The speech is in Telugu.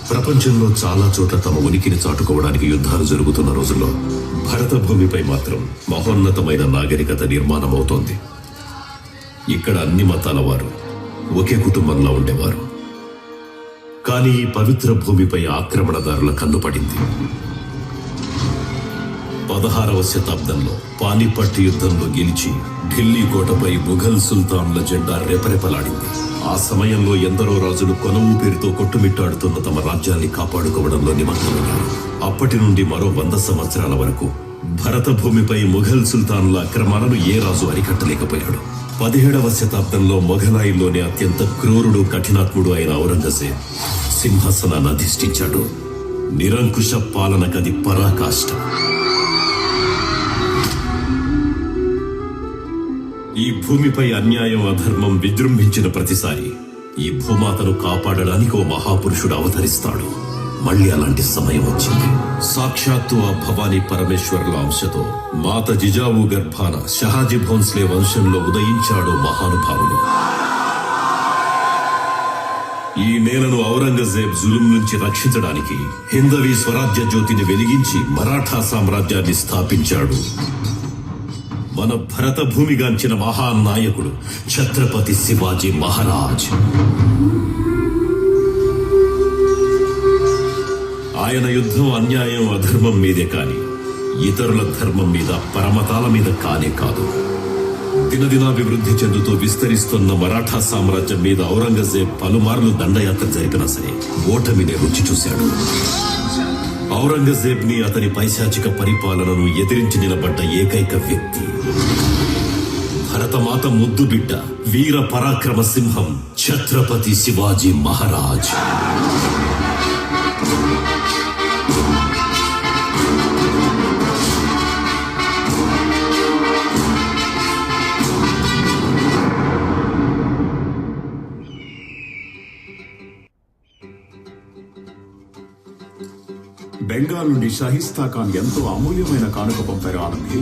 ప్రపంచంలో చాలా చోట్ల తమ ఉనికిని చాటుకోవడానికి యుద్ధాలు జరుగుతున్న రోజుల్లో భరత భూమిపై మాత్రం మహోన్నతమైన నాగరికత నిర్మాణమవుతోంది. ఇక్కడ అన్ని మతాల వారు ఒకే కుటుంబంలో ఉండేవారు. కానీ ఈ పవిత్ర భూమిపై ఆక్రమణదారుల కన్నుపడింది. 16వ శతాబ్దంలో పానిపట్ యుద్ధంలో గెలిచి ఢిల్లీ కోటపై ముఘల్ సుల్తాన్ల జెండా రెపరెపలాడింది. ఆ సమయంలో ఎందరో రాజులు కొన ఊపిరితో కొట్టుమిట్టాడుతున్న తమ రాజ్యాన్ని కాపాడుకోవడంలో నిమగ్నమయ్యారు. అప్పటి నుండి మరో 100 సంవత్సరాల వరకు భరత భూమిపై ముఘల్ సుల్తాన్ల అక్రమాలను ఏ రాజు అరికట్టలేకపోయాడు. 17వ శతాబ్దంలో మొఘలాయిల్లోనే అత్యంత క్రూరుడు కఠినాత్ముడు అయిన ఔరంగజేబ్ సింహాసనాన్ని అధిష్ఠించాడు. నిరంకుశ పాలనకది పరాకాష్ట. ఈ భూమిపై అన్యాయం అధర్మం విజృంభించిన ప్రతిసారి ఈ భూమాతను కాపాడడానికి ఓ మహాపురుషుడు అవతరిస్తాడు. మళ్ళీ అలాంటి సమయం వచ్చింది. సాక్షాత్తు ఆ భవానీ పరమేశ్వరుల అంశతో మాత జిజావు గర్భాన షహాజీ భోన్స్లే వంశంలో ఉదయించాడు మహానుభావుడు. ఈ నేలను ఔరంగజేబ్ జులుం నుంచి రక్షించడానికి హిందవీ స్వరాజ్య జ్యోతిని వెలిగించి మరాఠా సామ్రాజ్యాన్ని స్థాపించాడు. మన భరత భూమిగాంచిన మహానాయకుడు ఛత్రపతి శివాజీ మహారాజ్. ఆయన యుద్ధం అన్యాయం అధర్మం మీదే కాని ఇతరుల ధర్మం మీద పరమతాల మీద కానే కాదు. దినదినాభివృద్ధి చెందుతూ విస్తరిస్తున్న మరాఠా సామ్రాజ్యం మీద ఔరంగజేబ్ పలుమార్లు దండయాత్ర జరిపినా సరే ఓటమినే రుచి చూశాడు. ఔరంగజేబ్ ని అతని పైశాచిక పరిపాలనను ఎదిరించి నిలబడ్డ ఏకైక వ్యక్తి భరతమాత ముద్దు బిడ్డ వీర పరాక్రమ సింహం ఛత్రపతి శివాజీ మహారాజ్. బెంగాల్ నుండి షాహిస్తా ఖాన్ ఎంతో అమూల్యమైన కానుక పంపారు ఆనంద్.